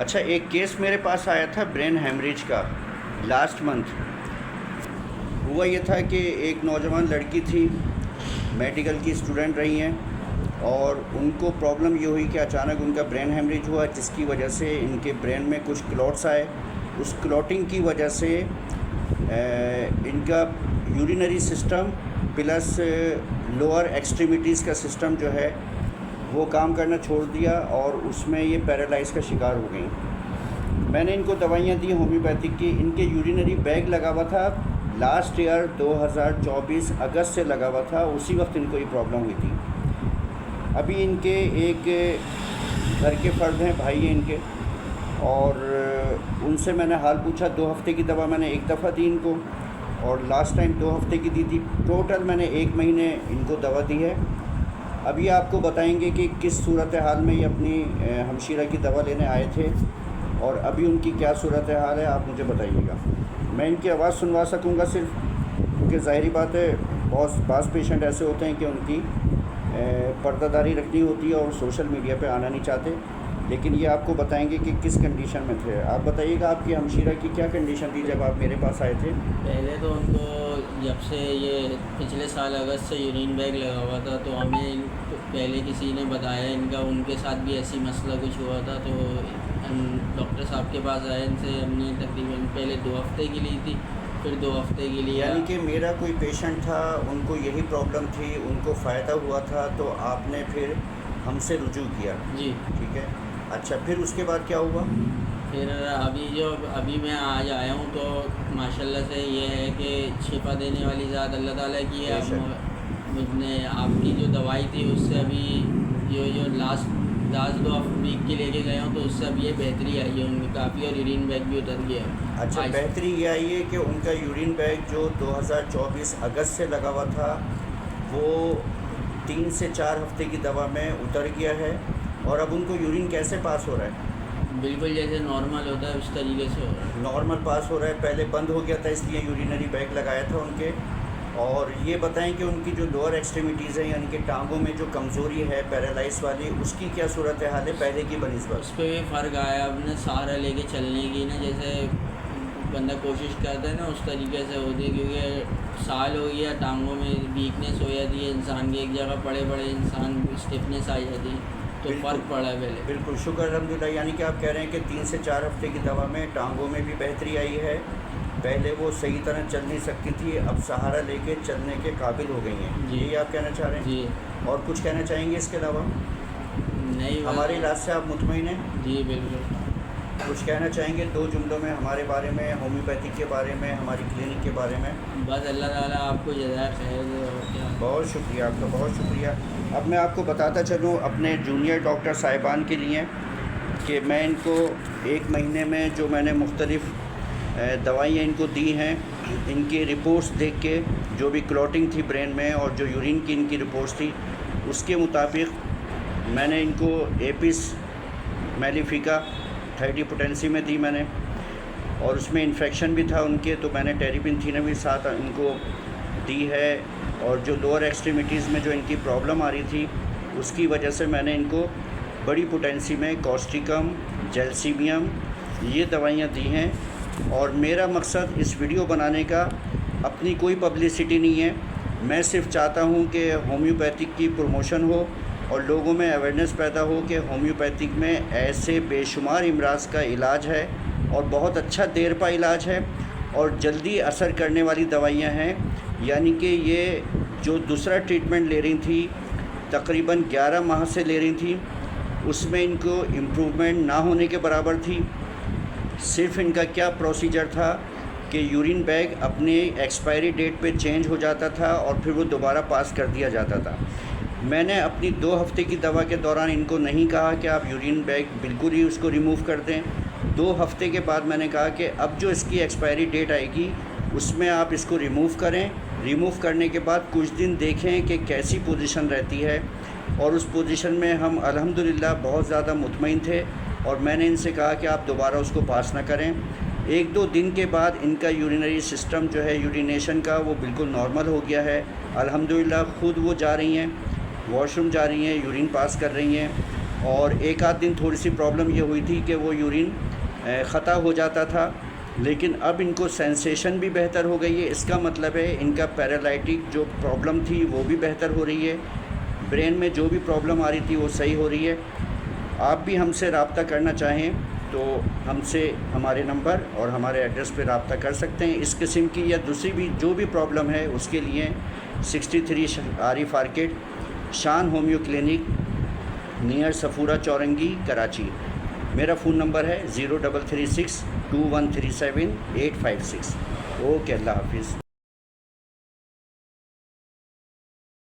अच्छा, एक केस मेरे पास आया था ब्रेन हेमरेज का लास्ट मंथ। हुआ ये था कि एक नौजवान लड़की थी, मेडिकल की स्टूडेंट रही हैं, और उनको प्रॉब्लम ये हुई कि अचानक उनका ब्रेन हेमरेज हुआ, जिसकी वजह से इनके ब्रेन में कुछ क्लॉट्स आए। उस क्लॉटिंग की वजह से इनका urinary system plus lower extremities का सिस्टम जो है वो काम करना छोड़ दिया, और उसमें ये पैरालाइज़ का शिकार हो गई। मैंने इनको दवाइयाँ दी होम्योपैथिक की। इनके यूरिनरी बैग लगा हुआ था, लास्ट ईयर 2024 अगस्त से लगा हुआ था, उसी वक्त इनको ये प्रॉब्लम हुई थी। अभी इनके एक घर के फ़र्द हैं, भाई हैं इनके, और उनसे मैंने हाल पूछा। 2 हफ़्ते की दवा मैंने एक दफ़ा दी इनको, और लास्ट टाइम 2 हफ़्ते की दी थी। टोटल मैंने 1 महीने इनको दवा दी है। अभी आपको बताएंगे कि किस सूरत हाल में ये अपनी हमशीरा की दवा लेने आए थे, और अभी उनकी क्या सूरत हाल है, आप मुझे बताइएगा। मैं इनकी आवाज़ सुनवा सकूँगा सिर्फ, क्योंकि ज़ाहिरी बात है बहुत बास पेशेंट ऐसे होते हैं कि उनकी पर्दादारी रखनी होती है और सोशल मीडिया पे आना नहीं चाहते, लेकिन ये आपको बताएंगे कि किस कंडीशन में थे। आप बताइएगा आपकी हमशीरा की क्या कंडीशन थी जब आप मेरे पास आए थे? पहले तो उनको जब से ये पिछले साल अगस्त से यूरिन बैग लगा हुआ था, तो हमें पहले किसी ने बताया इनका, उनके साथ भी ऐसी मसला कुछ हुआ था, तो हम डॉक्टर साहब के पास आए। इनसे हमने तकरीबन पहले 2 हफ़्ते की ली थी, फिर 2 हफ़्ते की लिया। यानी कि मेरा कोई पेशेंट था, उनको यही प्रॉब्लम थी, उनको फ़ायदा हुआ था, तो आपने फिर हमसे रुजू किया। जी ठीक है। अच्छा, फिर उसके बाद क्या हुआ? फिर अभी मैं आज आया हूँ, तो माशाल्लाह से ये है कि शिफा देने वाली ज़ात अल्लाह ताला की है। मुझने आपकी जो दवाई थी उससे अभी जो लास्ट 2 वीक की लेके गया हूँ, तो उससे अभी ये बेहतरी आई है उनकी काफ़ी, और यूरिन बैग भी उतर गया है। अच्छा, बेहतरी ये आई है कि उनका यूरिन बैग जो 2024 अगस्त से लगा हुआ था वो 3 से 4 हफ्ते की दवा में उतर गया है, और अब उनको यूरिन कैसे पास हो रहा है? बिल्कुल जैसे नॉर्मल होता है उस तरीके से हो रहा है। नॉर्मल पास हो रहा है। पहले बंद हो गया था, इसलिए यूरिनरी बैग लगाया था उनके। और ये बताएं कि उनकी जो लोअर एक्सट्रीमिटीज़ है, यानी कि टांगों में जो कमज़ोरी है पैरालाइज वाली, उसकी क्या सूरत हाल है पहले की बनिस्बत? उस पर भी फ़र्क आया। अपने सहारा लेके चलने की ना, जैसे बंदा कोशिश करता है ना, उस तरीके से होती है, क्योंकि साल हो गया, टांगों में वीकनेस हो जाती है इंसान की, एक जगह पड़े पड़े इंसान स्टिफनेस आ जाती है, तो फ़र्क पड़ा है पहले। बिल्कुल, शुक्र अल्हम्दुलिल्लाह। यानी कि आप कह रहे हैं कि 3 से 4 हफ्ते की दवा में टांगों में भी बेहतरी आई है। पहले वो सही तरह चल नहीं सकती थी, अब सहारा लेके चलने के काबिल हो गई हैं। जी। यही आप कहना चाह रहे हैं? जी। और कुछ कहना चाहेंगे इसके अलावा? नहीं, हमारे इलाज से आप मुतमईन हैं? जी बिल्कुल। कुछ कहना चाहेंगे 2 जुमलों में हमारे बारे में, होम्योपैथिक के बारे में, हमारी क्लिनिक के बारे में? बस अल्लाह ताला आपको जज़ाए खैर दे, और क्या। बहुत शुक्रिया आपका, बहुत शुक्रिया। अब मैं आपको बताता चलूँ अपने जूनियर डॉक्टर साहिबान के लिए कि मैं इनको 1 महीने में जो मैंने मुख्तलिफ़ दवाइयाँ इनको दी हैं, इनकी रिपोर्ट्स देख के, जो भी क्लॉटिंग थी ब्रेन में और जो यूरिन की इनकी रिपोर्ट्स थी, उसके मुताबिक मैंने इनको एपिस मेलिफिका 30 पोटेंसी में दी मैंने, और उसमें इन्फेक्शन भी था उनके, तो मैंने टेरिपिन थीना भी साथ इनको दी है। और जो लोअर एक्सट्रीमिटीज़ में जो इनकी प्रॉब्लम आ रही थी, उसकी वजह से मैंने इनको बड़ी पोटेंसी में कॉस्टिकम, जेल्सीमियम, ये दवाइयाँ दी हैं। और मेरा मकसद इस वीडियो बनाने का अपनी कोई पब्लिसिटी नहीं है, मैं सिर्फ चाहता हूँ कि होम्योपैथिक की प्रमोशन हो और लोगों में अवेयरनेस पैदा हो कि होम्योपैथिक में ऐसे बेशुमार अमराज का इलाज है, और बहुत अच्छा देर पा इलाज है, और जल्दी असर करने वाली दवाइयाँ हैं। यानी कि ये जो दूसरा ट्रीटमेंट ले रही थी, तकरीबन 11 माह से ले रही थी, उसमें इनको इम्प्रूवमेंट ना होने के बराबर थी। सिर्फ इनका क्या प्रोसीजर था कि यूरिन बैग अपने एक्सपायरी डेट पे चेंज हो जाता था, और फिर वो दोबारा पास कर दिया जाता था। मैंने अपनी 2 हफ़्ते की दवा के दौरान इनको नहीं कहा कि आप यूरिन बैग बिल्कुल ही उसको रिमूव कर दें। 2 हफ़्ते के बाद मैंने कहा कि अब जो इसकी एक्सपायरी डेट आएगी उसमें आप इसको रिमूव करें। रिमूव करने के बाद कुछ दिन देखें कि कैसी पोजीशन रहती है, और उस पोजीशन में हम अल्हम्दुलिल्लाह बहुत ज़्यादा मुतमईन थे, और मैंने इनसे कहा कि आप दोबारा उसको पास ना करें। 1-2 दिन के बाद इनका यूरिनरी सिस्टम जो है यूरिनेशन का, वो बिल्कुल नॉर्मल हो गया है अल्हम्दुलिल्लाह। ख़ुद वो जा रही हैं, वॉशरूम जा रही हैं, यूरिन पास कर रही हैं। और एक आध दिन थोड़ी सी प्रॉब्लम ये हुई थी कि वो यूरिन ख़ता हो जाता था, लेकिन अब इनको सेंसेशन भी बेहतर हो गई है। इसका मतलब है इनका पैरालिटिक जो प्रॉब्लम थी वो भी बेहतर हो रही है, ब्रेन में जो भी प्रॉब्लम आ रही थी वो सही हो रही है। आप भी हमसे रब्ता करना चाहें तो हमसे हमारे नंबर और हमारे एड्रेस पे रब्ता कर सकते हैं। इस किस्म की या दूसरी भी जो भी प्रॉब्लम है उसके लिए 63 Arif arcade, Shan homeo clinic, near Safura Chowrangi, Karachi. मेरा फ़ोन नंबर है 0336 2137 856। ओके, अल्लाह हाफिज़।